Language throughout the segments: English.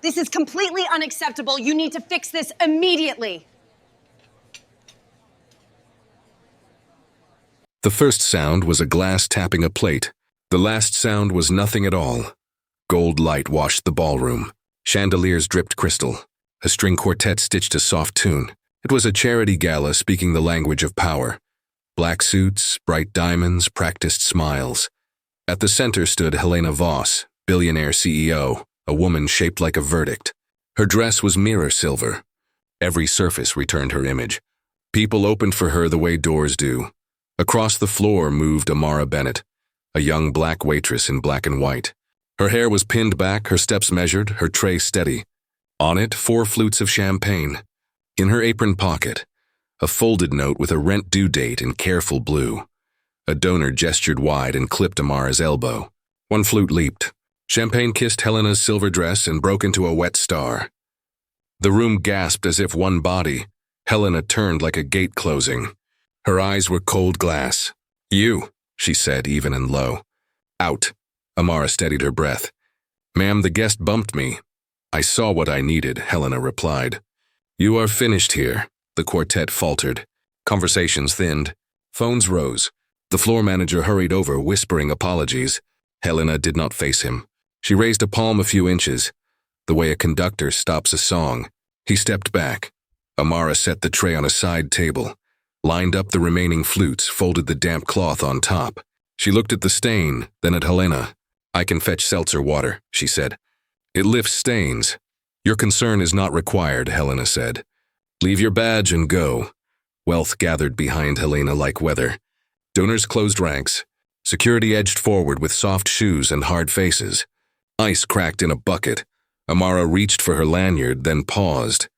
This is completely unacceptable. You need to fix this immediately. The first sound was a glass tapping a plate. The last sound was nothing at all. Gold light washed the ballroom. Chandeliers dripped crystal. A string quartet stitched a soft tune. It was a charity gala speaking the language of power. Black suits, bright diamonds, practiced smiles. At the center stood Helena Voss, Billionaire CEO, a woman shaped like a verdict. Her dress was mirror silver. Every surface returned her image. People opened for her the way doors do. Across the floor moved Amara Bennett, a young black waitress in black and white. Her hair was pinned back, her steps measured, her tray steady. On it, 4 flutes of champagne. In her apron pocket, a folded note with a rent due date in careful blue. A donor gestured wide and clipped Amara's elbow. One flute leaped. Champagne kissed Helena's silver dress and broke into a wet star. The room gasped as if one body. Helena turned like a gate closing. Her eyes were cold glass. "You," she said, even and low. "Out." Amara steadied her breath. "Ma'am, the guest bumped me." "I saw what I needed," Helena replied. "You are finished here," the quartet faltered. Conversations thinned. Phones rose. The floor manager hurried over, whispering apologies. Helena did not face him. She raised a palm a few inches, the way a conductor stops a song. He stepped back. Amara set the tray on a side table, lined up the remaining flutes, folded the damp cloth on top. She looked at the stain, then at Helena. "I can fetch seltzer water," she said. "It lifts stains." "Your concern is not required," Helena said. "Leave your badge and go." Wealth gathered behind Helena like weather. Donors closed ranks. Security edged forward with soft shoes and hard faces. Ice cracked in a bucket. Amara reached for her lanyard, then paused.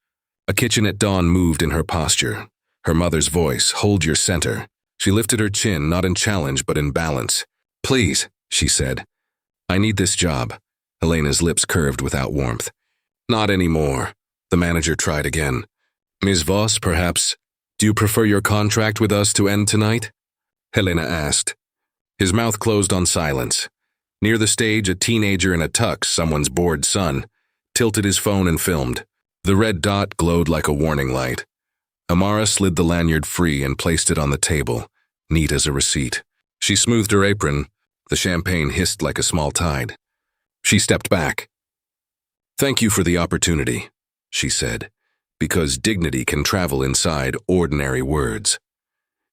A kitchen at dawn moved in her posture. Her mother's voice, "Hold your center." She lifted her chin, not in challenge, but in balance. "Please," she said. "I need this job." Helena's lips curved without warmth. "Not anymore." The manager tried again. "Ms. Voss, perhaps, do you prefer your contract with us to end tonight?" Helena asked. His mouth closed on silence. Near the stage, a teenager in a tux, someone's bored son, tilted his phone and filmed. The red dot glowed like a warning light. Amara slid the lanyard free and placed it on the table, neat as a receipt. She smoothed her apron. The champagne hissed like a small tide. She stepped back. "Thank you for the opportunity," she said, "because dignity can travel inside ordinary words."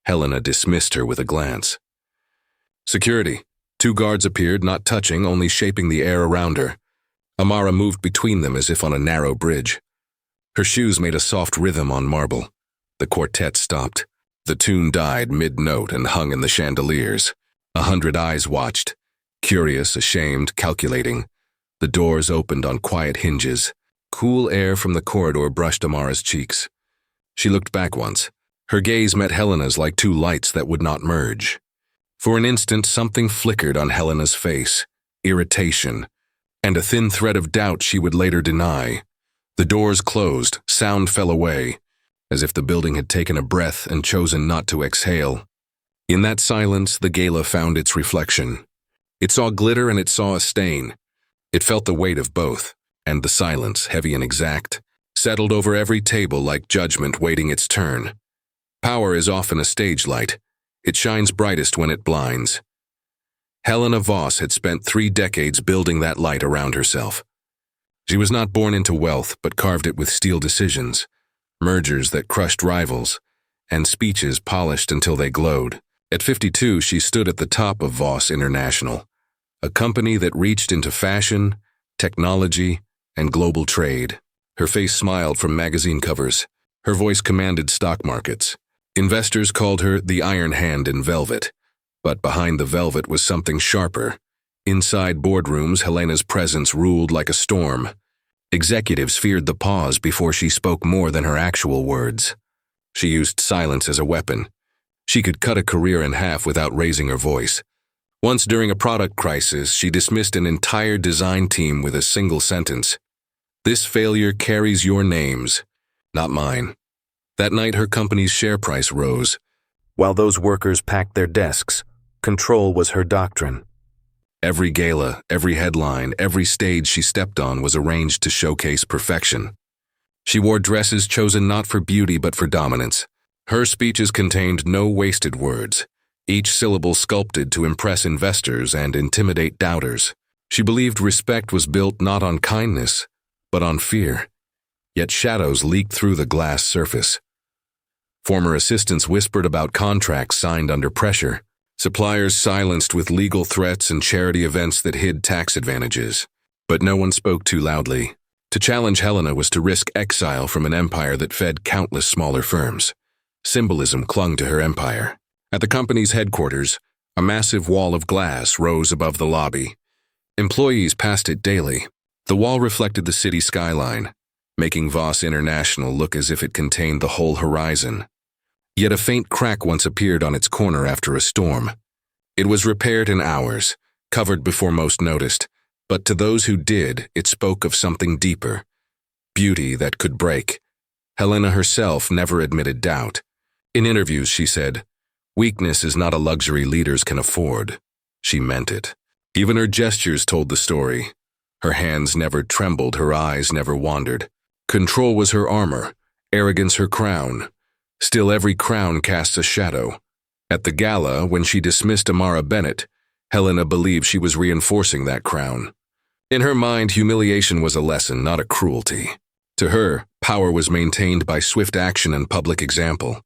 Helena dismissed her with a glance. Security. 2 guards appeared, not touching, only shaping the air around her. Amara moved between them as if on a narrow bridge. Her shoes made a soft rhythm on marble. The quartet stopped. The tune died mid-note and hung in the chandeliers. 100 eyes watched, curious, ashamed, calculating. The doors opened on quiet hinges. Cool air from the corridor brushed Amara's cheeks. She looked back once. Her gaze met Helena's like 2 lights that would not merge. For an instant, something flickered on Helena's face, irritation, and a thin thread of doubt she would later deny. The doors closed, sound fell away, as if the building had taken a breath and chosen not to exhale. In that silence, the gala found its reflection. It saw glitter and it saw a stain. It felt the weight of both, and the silence, heavy and exact, settled over every table like judgment waiting its turn. Power is often a stage light. It shines brightest when it blinds. Helena Voss had spent 3 decades building that light around herself. She was not born into wealth, but carved it with steel decisions, mergers that crushed rivals, and speeches polished until they glowed. At 52, she stood at the top of Voss International, a company that reached into fashion, technology, and global trade. Her face smiled from magazine covers. Her voice commanded stock markets. Investors called her the Iron Hand in velvet, but behind the velvet was something sharper. Inside boardrooms, Helena's presence ruled like a storm. Executives feared the pause before she spoke more than her actual words. She used silence as a weapon. She could cut a career in half without raising her voice. Once during a product crisis, she dismissed an entire design team with a single sentence. "This failure carries your names, not mine." That night, her company's share price rose. While those workers packed their desks, control was her doctrine. Every gala, every headline, every stage she stepped on was arranged to showcase perfection. She wore dresses chosen not for beauty but for dominance. Her speeches contained no wasted words, each syllable sculpted to impress investors and intimidate doubters. She believed respect was built not on kindness, but on fear. Yet shadows leaked through the glass surface. Former assistants whispered about contracts signed under pressure, suppliers silenced with legal threats and charity events that hid tax advantages. But no one spoke too loudly. To challenge Helena was to risk exile from an empire that fed countless smaller firms. Symbolism clung to her empire. At the company's headquarters, a massive wall of glass rose above the lobby. Employees passed it daily. The wall reflected the city skyline, making Voss International look as if it contained the whole horizon. Yet a faint crack once appeared on its corner after a storm. It was repaired in hours, covered before most noticed, but to those who did, it spoke of something deeper. Beauty that could break. Helena herself never admitted doubt. In interviews, she said, "Weakness is not a luxury leaders can afford." She meant it. Even her gestures told the story. Her hands never trembled, her eyes never wandered. Control was her armor, arrogance her crown. Still, every crown casts a shadow. At the gala, when she dismissed Amara Bennett, Helena believed she was reinforcing that crown. In her mind, humiliation was a lesson, not a cruelty. To her, power was maintained by swift action and public example.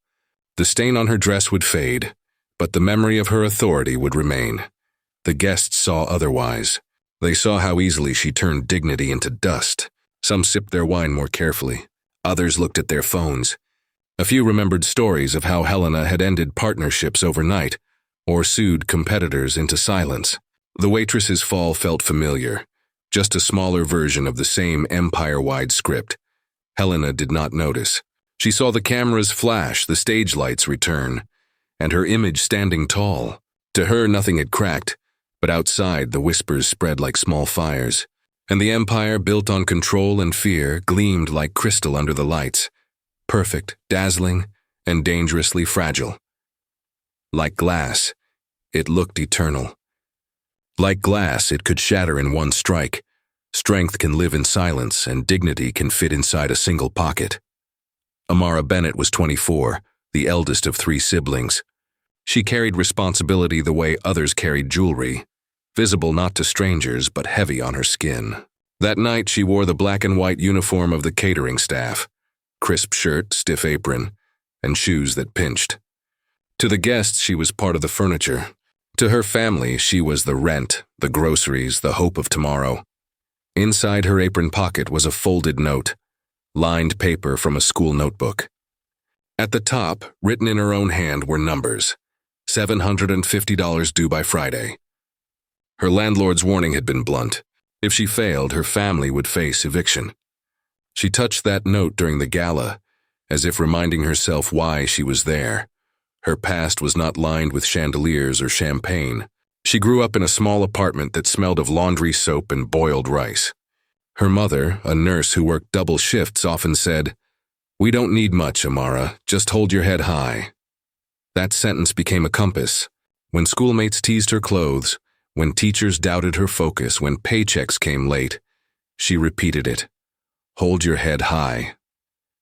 The stain on her dress would fade, but the memory of her authority would remain. The guests saw otherwise. They saw how easily she turned dignity into dust. Some sipped their wine more carefully. Others looked at their phones. A few remembered stories of how Helena had ended partnerships overnight or sued competitors into silence. The waitress's fall felt familiar, just a smaller version of the same empire-wide script. Helena did not notice. She saw the cameras flash, the stage lights return, and her image standing tall. To her, nothing had cracked, but outside the whispers spread like small fires, and the empire built on control and fear gleamed like crystal under the lights. Perfect, dazzling, and dangerously fragile. Like glass, it looked eternal. Like glass, it could shatter in one strike. Strength can live in silence, and dignity can fit inside a single pocket. Amara Bennett was 24, the eldest of 3 siblings. She carried responsibility the way others carried jewelry, visible not to strangers but heavy on her skin. That night, she wore the black and white uniform of the catering staff. Crisp shirt, stiff apron, and shoes that pinched. To the guests, she was part of the furniture. To her family, she was the rent, the groceries, the hope of tomorrow. Inside her apron pocket was a folded note, lined paper from a school notebook. At the top, written in her own hand, were numbers. $750 due by Friday. Her landlord's warning had been blunt. If she failed, her family would face eviction. She touched that note during the gala, as if reminding herself why she was there. Her past was not lined with chandeliers or champagne. She grew up in a small apartment that smelled of laundry soap and boiled rice. Her mother, a nurse who worked double shifts, often said, "We don't need much, Amara, just hold your head high." That sentence became a compass. When schoolmates teased her clothes, when teachers doubted her focus, when paychecks came late, she repeated it. Hold your head high.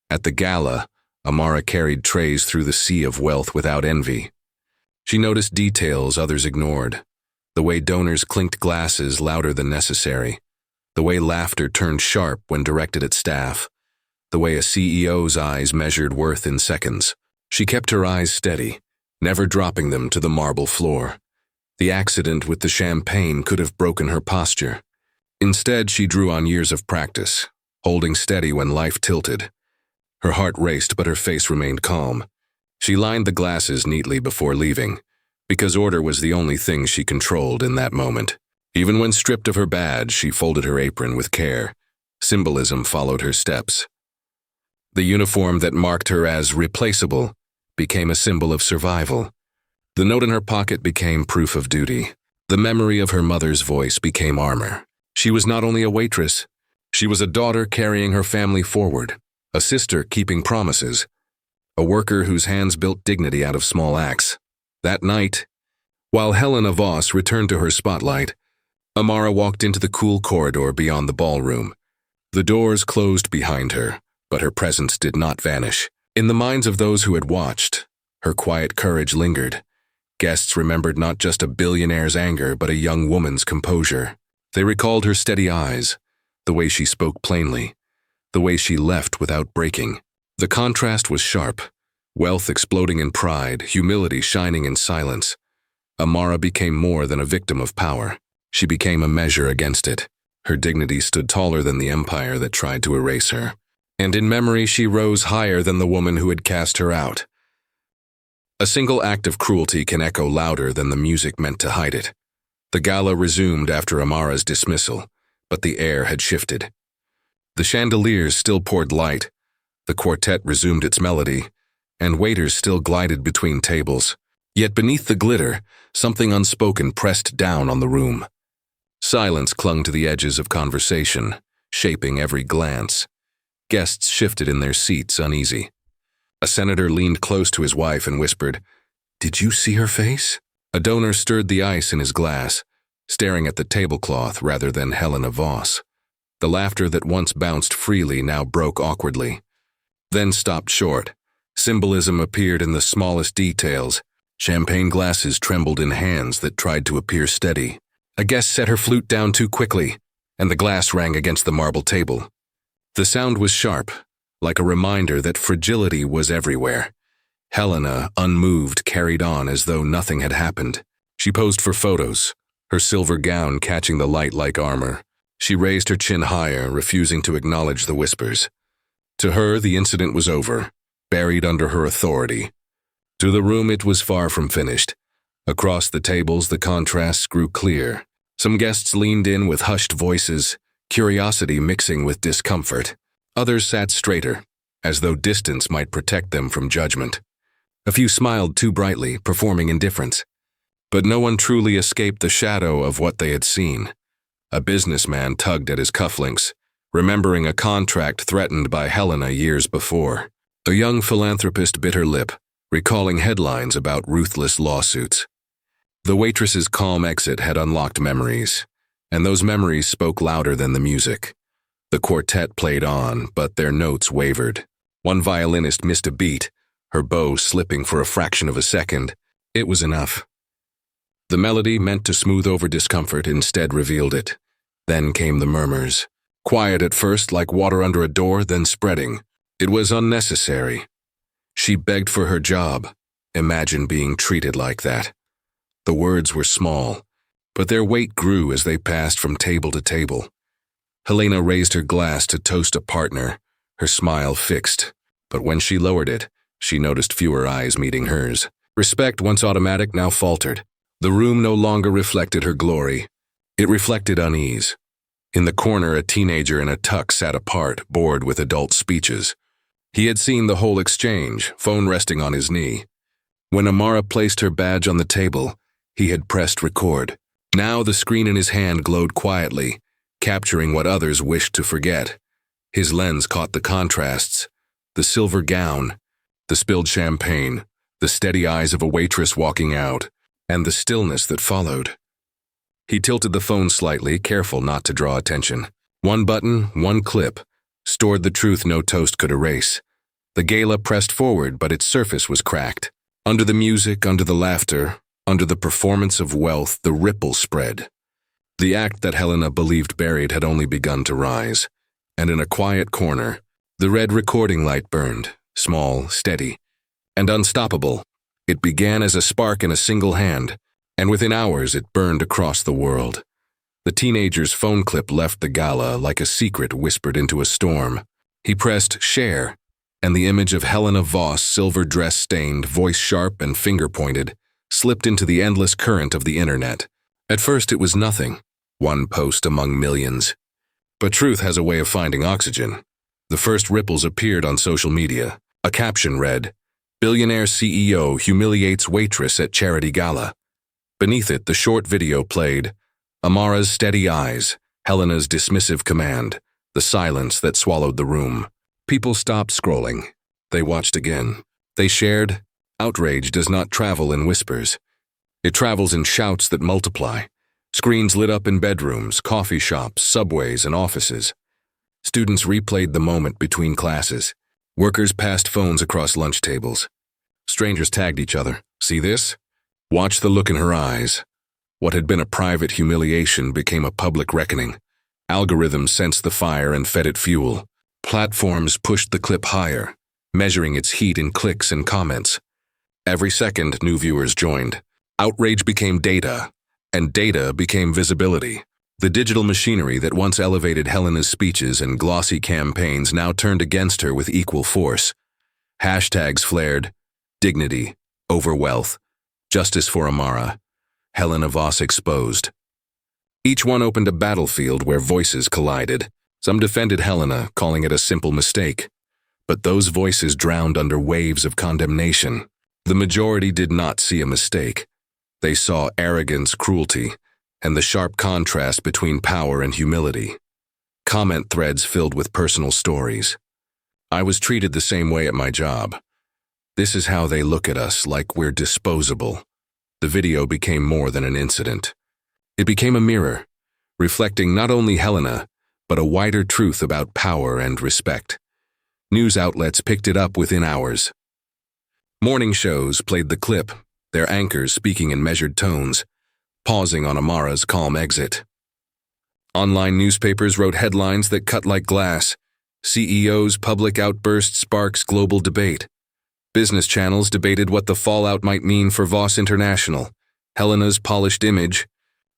At the gala, Amara carried trays through the sea of wealth without envy. She noticed details others ignored. The way donors clinked glasses louder than necessary. The way laughter turned sharp when directed at staff. The way a CEO's eyes measured worth in seconds. She kept her eyes steady, never dropping them to the marble floor. The accident with the champagne could have broken her posture. Instead, she drew on years of practice, holding steady when life tilted. Her heart raced, but her face remained calm. She lined the glasses neatly before leaving, because order was the only thing she controlled in that moment. Even when stripped of her badge, she folded her apron with care. Symbolism followed her steps. The uniform that marked her as replaceable became a symbol of survival. The note in her pocket became proof of duty. The memory of her mother's voice became armor. She was not only a waitress, she was a daughter carrying her family forward, a sister keeping promises, a worker whose hands built dignity out of small acts. That night, while Helena Voss returned to her spotlight, Amara walked into the cool corridor beyond the ballroom. The doors closed behind her, but her presence did not vanish. In the minds of those who had watched, her quiet courage lingered. Guests remembered not just a billionaire's anger, but a young woman's composure. They recalled her steady eyes, the way she spoke plainly, the way she left without breaking. The contrast was sharp, wealth exploding in pride, humility shining in silence. Amara became more than a victim of power. She became a measure against it. Her dignity stood taller than the empire that tried to erase her. And in memory she rose higher than the woman who had cast her out. A single act of cruelty can echo louder than the music meant to hide it. The gala resumed after Amara's dismissal, but the air had shifted. The chandeliers still poured light, the quartet resumed its melody, and waiters still glided between tables. Yet beneath the glitter, something unspoken pressed down on the room. Silence clung to the edges of conversation, shaping every glance. Guests shifted in their seats, uneasy. A senator leaned close to his wife and whispered, "Did you see her face?" A donor stirred the ice in his glass, staring at the tablecloth rather than Helena Voss. The laughter that once bounced freely now broke awkwardly, then stopped short. Symbolism appeared in the smallest details. Champagne glasses trembled in hands that tried to appear steady. A guest set her flute down too quickly, and the glass rang against the marble table. The sound was sharp, like a reminder that fragility was everywhere. Helena, unmoved, carried on as though nothing had happened. She posed for photos, her silver gown catching the light like armor. She raised her chin higher, refusing to acknowledge the whispers. To her, the incident was over, buried under her authority. To the room, it was far from finished. Across the tables, the contrasts grew clear. Some guests leaned in with hushed voices, curiosity mixing with discomfort. Others sat straighter, as though distance might protect them from judgment. A few smiled too brightly, performing indifference. But no one truly escaped the shadow of what they had seen. A businessman tugged at his cufflinks, remembering a contract threatened by Helena years before. A young philanthropist bit her lip, recalling headlines about ruthless lawsuits. The waitress's calm exit had unlocked memories, and those memories spoke louder than the music. The quartet played on, but their notes wavered. One violinist missed a beat, her bow slipping for a fraction of a second. It was enough. The melody, meant to smooth over discomfort, instead revealed it. Then came the murmurs. Quiet at first, like water under a door, then spreading. It was unnecessary. She begged for her job. Imagine being treated like that. The words were small, but their weight grew as they passed from table to table. Helena raised her glass to toast a partner, her smile fixed. But when she lowered it, she noticed fewer eyes meeting hers. Respect, once automatic, now faltered. The room no longer reflected her glory. It reflected unease. In the corner, a teenager in a tux sat apart, bored with adult speeches. He had seen the whole exchange, phone resting on his knee. When Amara placed her badge on the table, he had pressed record. Now the screen in his hand glowed quietly, capturing what others wished to forget. His lens caught the contrasts, the silver gown, the spilled champagne, the steady eyes of a waitress walking out, and the stillness that followed. He tilted the phone slightly, careful not to draw attention. One button, one clip, stored the truth no toast could erase. The gala pressed forward, but its surface was cracked. Under the music, under the laughter, under the performance of wealth, the ripple spread. The act that Helena believed buried had only begun to rise, and in a quiet corner, the red recording light burned, small, steady, and unstoppable. It began as a spark in a single hand, and within hours it burned across the world. The teenager's phone clip left the gala like a secret whispered into a storm. He pressed share, and the image of Helena Voss, silver dress stained, voice sharp and finger pointed, slipped into the endless current of the internet. At first it was nothing, one post among millions. But truth has a way of finding oxygen. The first ripples appeared on social media. A caption read, "Billionaire CEO humiliates waitress at charity gala." Beneath it, the short video played, Amara's steady eyes, Helena's dismissive command, the silence that swallowed the room. People stopped scrolling. They watched again. They shared. Outrage does not travel in whispers. It travels in shouts that multiply. Screens lit up in bedrooms, coffee shops, subways, and offices. Students replayed the moment between classes. Workers passed phones across lunch tables. Strangers tagged each other. See this? Watch the look in her eyes. What had been a private humiliation became a public reckoning. Algorithms sensed the fire and fed it fuel. Platforms pushed the clip higher, measuring its heat in clicks and comments. Every second, new viewers joined. Outrage became data, and data became visibility. The digital machinery that once elevated Helena's speeches and glossy campaigns now turned against her with equal force. Hashtags flared: dignity over wealth, justice for Amara, Helena Voss exposed. Each one opened a battlefield where voices collided. Some defended Helena, calling it a simple mistake. But those voices drowned under waves of condemnation. The majority did not see a mistake. They saw arrogance, cruelty, and the sharp contrast between power and humility. Comment threads filled with personal stories. I was treated the same way at my job. This is how they look at us, like we're disposable. The video became more than an incident. It became a mirror, reflecting not only Helena, but a wider truth about power and respect. News outlets picked it up within hours. Morning shows played the clip, their anchors speaking in measured tones, pausing on Amara's calm exit. Online newspapers wrote headlines that cut like glass. CEO's public outburst sparks global debate. Business channels debated what the fallout might mean for Voss International. Helena's polished image,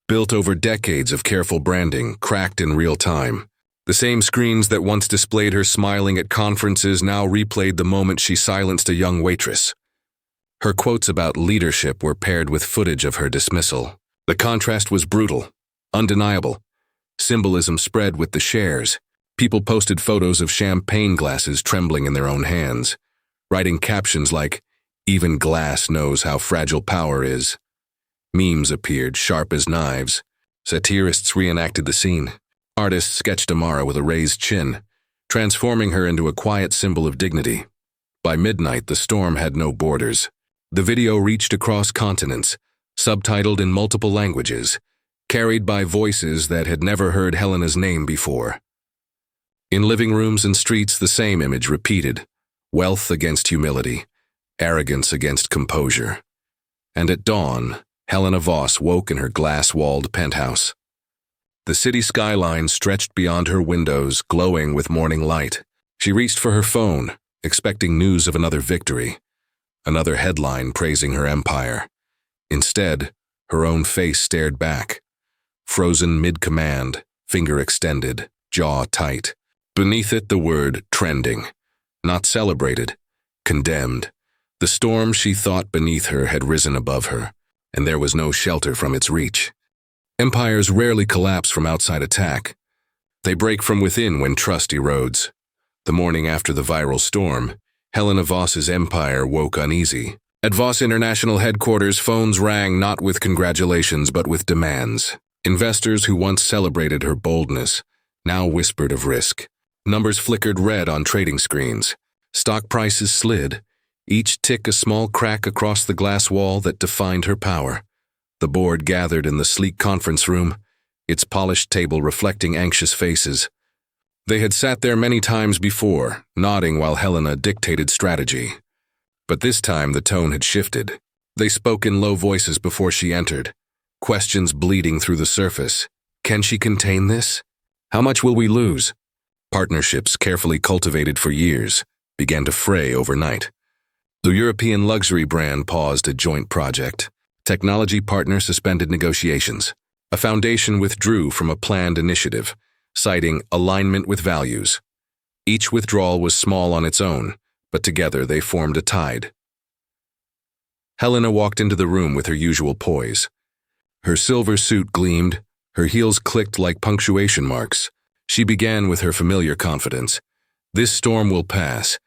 built over decades of careful branding, cracked in real time. The same screens that once displayed her smiling at conferences now replayed the moment she silenced a young waitress. Her quotes about leadership were paired with footage of her dismissal. The contrast was brutal, undeniable. Symbolism spread with the shares. People posted photos of champagne glasses trembling in their own hands, writing captions like, "Even glass knows how fragile power is." Memes appeared, sharp as knives. Satirists reenacted the scene. Artists sketched Amara with a raised chin, transforming her into a quiet symbol of dignity. By midnight, the storm had no borders. The video reached across continents, subtitled in multiple languages, carried by voices that had never heard Helena's name before. In living rooms and streets, the same image repeated: wealth against humility, arrogance against composure. And at dawn, Helena Voss woke in her glass-walled penthouse. The city skyline stretched beyond her windows, glowing with morning light. She reached for her phone, expecting news of another victory, another headline praising her empire. Instead, her own face stared back, frozen mid-command, finger extended, jaw tight. Beneath it, the word trending, not celebrated, condemned. The storm she thought beneath her had risen above her, and there was no shelter from its reach. Empires rarely collapse from outside attack. They break from within when trust erodes. The morning after the viral storm, Helena Voss's empire woke uneasy. At Voss International headquarters, phones rang not with congratulations but with demands. Investors who once celebrated her boldness now whispered of risk. Numbers flickered red on trading screens. Stock prices slid, each tick a small crack across the glass wall that defined her power. The board gathered in the sleek conference room, its polished table reflecting anxious faces. They had sat there many times before, nodding while Helena dictated strategy. But this time the tone had shifted. They spoke in low voices before she entered, questions bleeding through the surface. Can she contain this? How much will we lose? Partnerships carefully cultivated for years began to fray overnight. The European luxury brand paused a joint project. Technology partner suspended negotiations. A foundation withdrew from a planned initiative, citing alignment with values. Each withdrawal was small on its own, but together they formed a tide. Helena walked into the room with her usual poise. Her silver suit gleamed, her heels clicked like punctuation marks. She began with her familiar confidence. This storm will pass.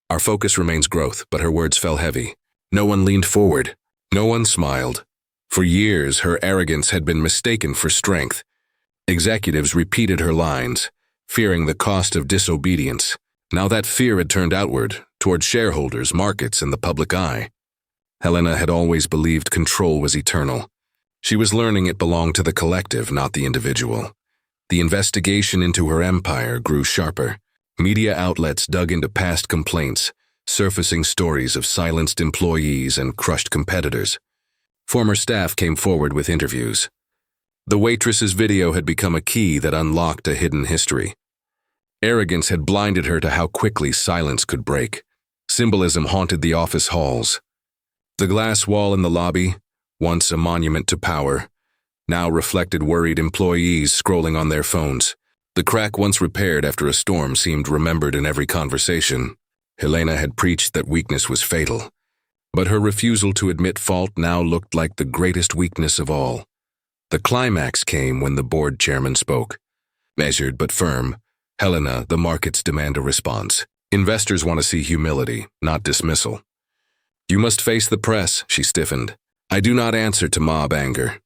Our focus remains growth, but her words fell heavy. No one leaned forward. No one smiled. For years, her arrogance had been mistaken for strength. Executives repeated her lines, fearing the cost of disobedience. Now that fear had turned outward, toward shareholders, markets, and the public eye. Helena had always believed control was eternal. She was learning it belonged to the collective, not the individual. The investigation into her empire grew sharper. Media outlets dug into past complaints, surfacing stories of silenced employees and crushed competitors. Former staff came forward with interviews. The Waitress's video had become a key that unlocked a hidden history. Arrogance had blinded her to how quickly silence could break. Symbolism haunted the office halls. The glass wall in the lobby, once a monument to power, now reflected worried employees scrolling on their phones. The crack once repaired after a storm seemed remembered in every conversation. Helena had preached that weakness was fatal, but her refusal to admit fault now looked like the greatest weakness of all. The climax came when the board chairman spoke. Measured but firm, "Helena, the markets demand a response. Investors want to see humility, not dismissal." "You must face the press," she stiffened. "I do not answer to mob anger."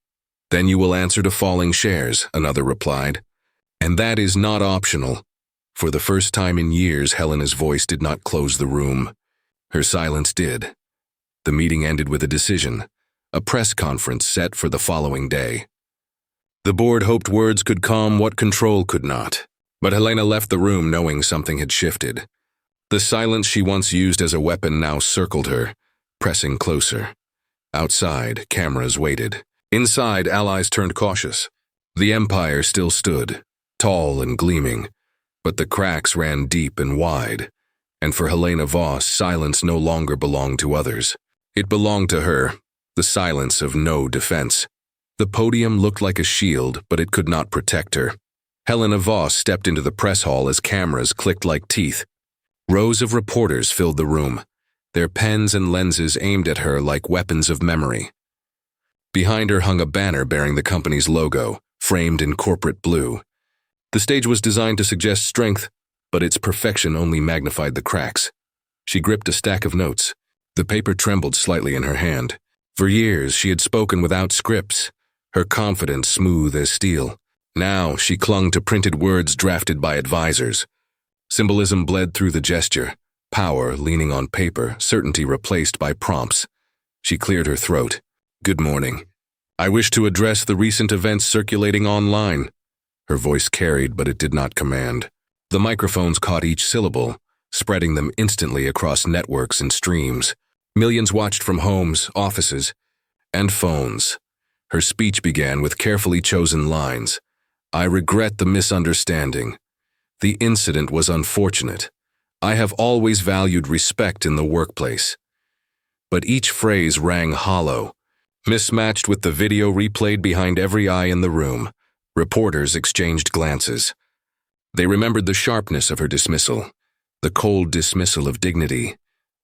"Then you will answer to falling shares," another replied. "And that is not optional." For the first time in years, Helena's voice did not close the room. Her silence did. The meeting ended with a decision, a press conference set for the following day. The board hoped words could calm what control could not, but Helena left the room knowing something had shifted. The silence she once used as a weapon now circled her, pressing closer. Outside, cameras waited. Inside, allies turned cautious. The empire still stood, tall and gleaming, but the cracks ran deep and wide, and for Helena Voss, silence no longer belonged to others. It belonged to her, the silence of no defense. The podium looked like a shield, but it could not protect her. Helena Voss stepped into the press hall as cameras clicked like teeth. Rows of reporters filled the room, their pens and lenses aimed at her like weapons of memory. Behind her hung a banner bearing the company's logo, framed in corporate blue. The stage was designed to suggest strength, but its perfection only magnified the cracks. She gripped a stack of notes. The paper trembled slightly in her hand. For years, she had spoken without scripts, her confidence smooth as steel. Now, she clung to printed words drafted by advisors. Symbolism bled through the gesture, power leaning on paper, certainty replaced by prompts. She cleared her throat. "Good morning. I wish to address the recent events circulating online." Her voice carried, but it did not command. The microphones caught each syllable, spreading them instantly across networks and streams. Millions watched from homes, offices, and phones. Her speech began with carefully chosen lines. "I regret the misunderstanding. The incident was unfortunate. I have always valued respect in the workplace." But each phrase rang hollow, mismatched with the video replayed behind every eye in the room. Reporters exchanged glances. They remembered the sharpness of her dismissal, the cold dismissal of dignity,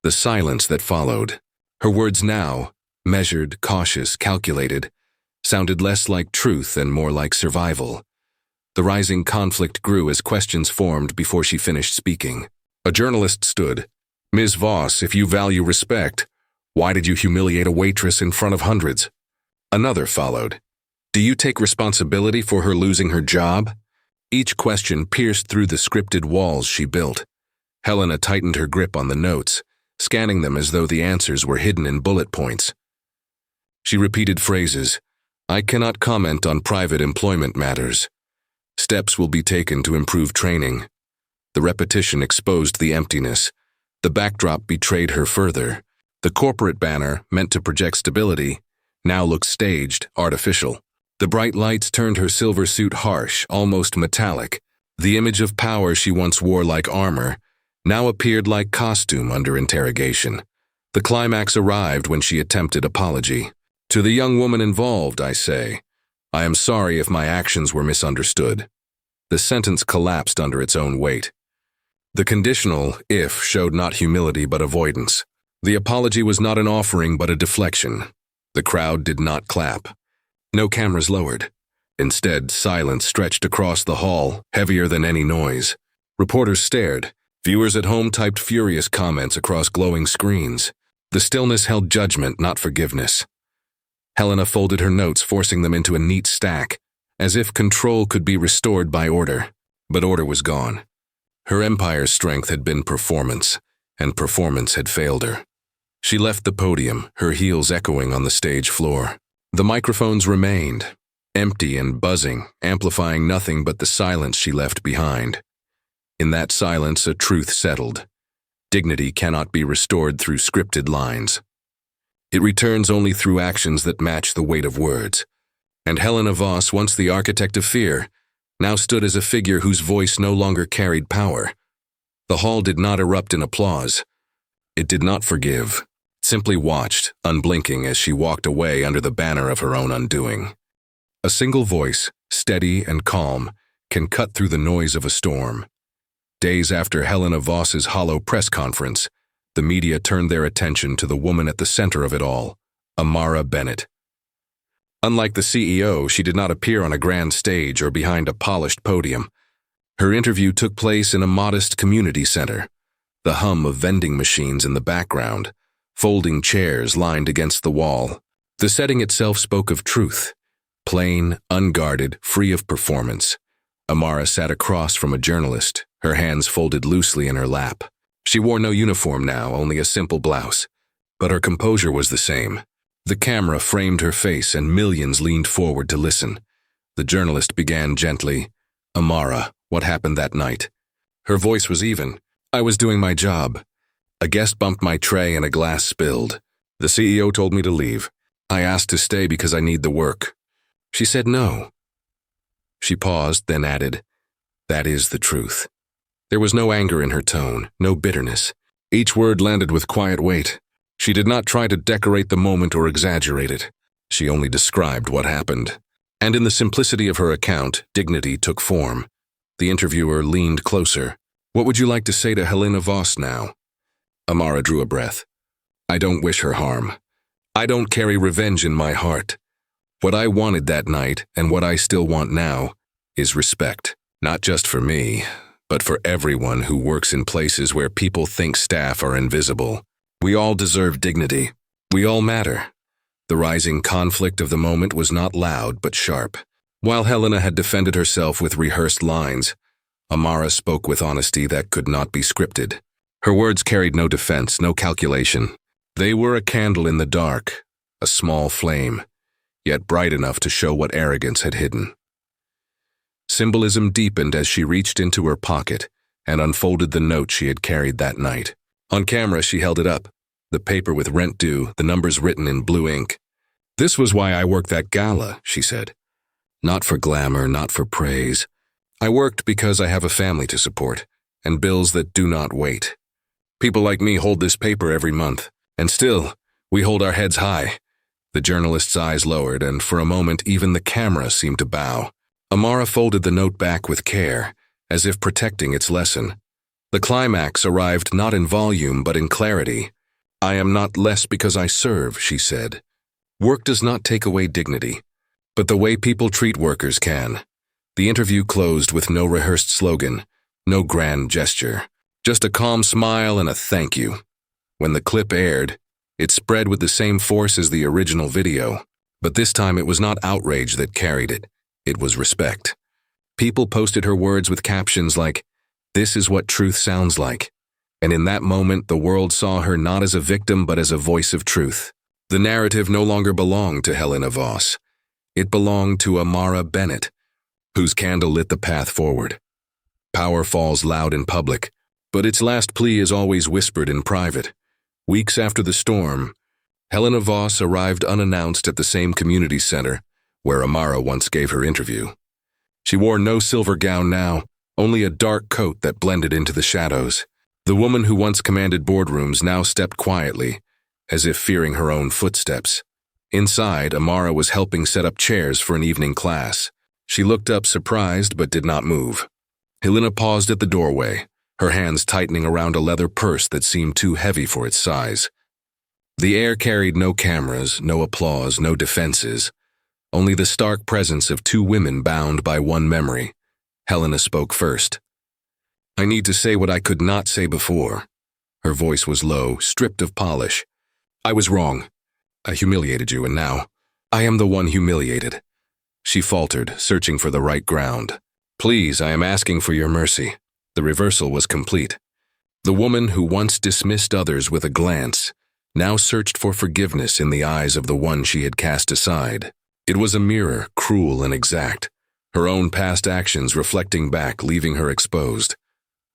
the silence that followed. Her words now, measured, cautious, calculated, sounded less like truth and more like survival. The rising conflict grew as questions formed before she finished speaking. A journalist stood. "Ms. Voss, if you value respect, why did you humiliate a waitress in front of hundreds?" Another followed. "Do you take responsibility for her losing her job?" Each question pierced through the scripted walls she built. Helena tightened her grip on the notes, scanning them as though the answers were hidden in bullet points. She repeated phrases. "I cannot comment on private employment matters. Steps will be taken to improve training." The repetition exposed the emptiness. The backdrop betrayed her further. The corporate banner, meant to project stability, now looked staged, artificial. The bright lights turned her silver suit harsh, almost metallic. The image of power she once wore like armor now appeared like costume under interrogation. The climax arrived when she attempted apology. "To the young woman involved, I say, I am sorry if my actions were misunderstood." The sentence collapsed under its own weight. The conditional "if" showed not humility but avoidance. The apology was not an offering but a deflection. The crowd did not clap. No cameras lowered. Instead, silence stretched across the hall, heavier than any noise. Reporters stared. Viewers at home typed furious comments across glowing screens. The stillness held judgment, not forgiveness. Helena folded her notes, forcing them into a neat stack, as if control could be restored by order. But order was gone. Her empire's strength had been performance, and performance had failed her. She left the podium, her heels echoing on the stage floor. The microphones remained, empty and buzzing, amplifying nothing but the silence she left behind. In that silence, a truth settled. Dignity cannot be restored through scripted lines. It returns only through actions that match the weight of words. And Helena Voss, once the architect of fear, now stood as a figure whose voice no longer carried power. The hall did not erupt in applause. It did not forgive. It simply watched, unblinking, as she walked away under the banner of her own undoing. A single voice, steady and calm, can cut through the noise of a storm. Days after Helena Voss's hollow press conference, the media turned their attention to the woman at the center of it all, Amara Bennett. Unlike the CEO, she did not appear on a grand stage or behind a polished podium. Her interview took place in a modest community center, the hum of vending machines in the background, folding chairs lined against the wall. The setting itself spoke of truth, plain, unguarded, free of performance. Amara sat across from a journalist, her hands folded loosely in her lap. She wore no uniform now, only a simple blouse. But her composure was the same. The camera framed her face and millions leaned forward to listen. The journalist began gently, "Amara, what happened that night?" Her voice was even. "I was doing my job. A guest bumped my tray and a glass spilled. The CEO told me to leave. I asked to stay because I need the work. She said no." She paused, then added, "That is the truth." There was no anger in her tone, no bitterness. Each word landed with quiet weight. She did not try to decorate the moment or exaggerate it. She only described what happened. And in the simplicity of her account, dignity took form. The interviewer leaned closer. "What would you like to say to Helena Voss now?" Amara drew a breath. "I don't wish her harm. I don't carry revenge in my heart. What I wanted that night, and what I still want now, is respect. Not just for me, but for everyone who works in places where people think staff are invisible. We all deserve dignity. We all matter." The rising conflict of the moment was not loud but sharp. While Helena had defended herself with rehearsed lines, Amara spoke with honesty that could not be scripted. Her words carried no defense, no calculation. They were a candle in the dark, a small flame, yet bright enough to show what arrogance had hidden. Symbolism deepened as she reached into her pocket and unfolded the note she had carried that night. On camera, she held it up, the paper with rent due, the numbers written in blue ink. "This was why I worked that gala," she said. "Not for glamour, not for praise. I worked because I have a family to support, and bills that do not wait. People like me hold this paper every month, and still, we hold our heads high." The journalist's eyes lowered, and for a moment even the camera seemed to bow. Amara folded the note back with care, as if protecting its lesson. The climax arrived not in volume but in clarity. "I am not less because I serve," she said. "Work does not take away dignity, but the way people treat workers can." The interview closed with no rehearsed slogan, no grand gesture, just a calm smile and a thank you. When the clip aired, it spread with the same force as the original video, but this time it was not outrage that carried it. It was respect. People posted her words with captions like, "This is what truth sounds like." And in that moment, the world saw her not as a victim but as a voice of truth. The narrative no longer belonged to Helena Voss. It belonged to Amara Bennett, whose candle lit the path forward. Power falls loud in public, but its last plea is always whispered in private. Weeks after the storm, Helena Voss arrived unannounced at the same community center where Amara once gave her interview. She wore no silver gown now, only a dark coat that blended into the shadows. The woman who once commanded boardrooms now stepped quietly, as if fearing her own footsteps. Inside, Amara was helping set up chairs for an evening class. She looked up surprised but did not move. Helena paused at the doorway, her hands tightening around a leather purse that seemed too heavy for its size. The air carried no cameras, no applause, no defenses, only the stark presence of two women bound by one memory. Helena spoke first. "I need to say what I could not say before." Her voice was low, stripped of polish. "I was wrong. I humiliated you, and now I am the one humiliated." She faltered, searching for the right ground. "Please, I am asking for your mercy." The reversal was complete. The woman who once dismissed others with a glance now searched for forgiveness in the eyes of the one she had cast aside. It was a mirror, cruel and exact, her own past actions reflecting back, leaving her exposed.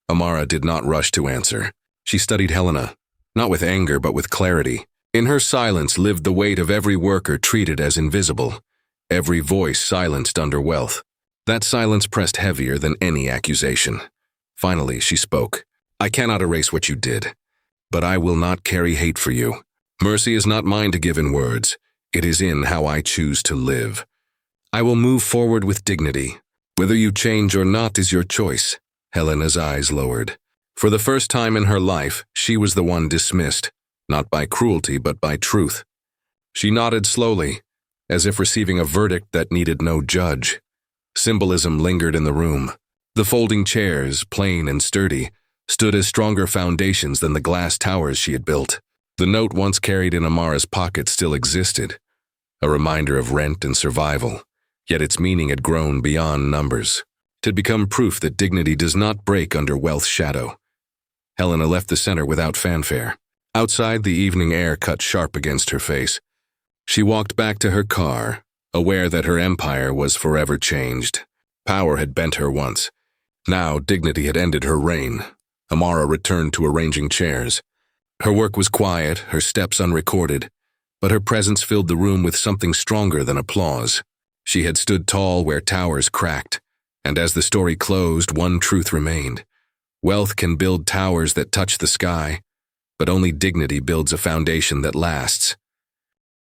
Amara did not rush to answer. She studied Helena, not with anger but with clarity. In her silence lived the weight of every worker treated as invisible, every voice silenced under wealth. That silence pressed heavier than any accusation. Finally, she spoke. "I cannot erase what you did, but I will not carry hate for you. Mercy is not mine to give in words. It is in how I choose to live. I will move forward with dignity. Whether you change or not is your choice." Helena's eyes lowered. For the first time in her life, she was the one dismissed, not by cruelty but by truth. She nodded slowly, as if receiving a verdict that needed no judge. Symbolism lingered in the room. The folding chairs, plain and sturdy, stood as stronger foundations than the glass towers she had built. The note once carried in Amara's pocket still existed, a reminder of rent and survival, yet its meaning had grown beyond numbers. It had become proof that dignity does not break under wealth's shadow. Helena left the center without fanfare. Outside, the evening air cut sharp against her face. She walked back to her car, aware that her empire was forever changed. Power had bent her once. Now, dignity had ended her reign. Amara returned to arranging chairs. Her work was quiet, her steps unrecorded, but her presence filled the room with something stronger than applause. She had stood tall where towers cracked, and as the story closed, one truth remained. Wealth can build towers that touch the sky, but only dignity builds a foundation that lasts.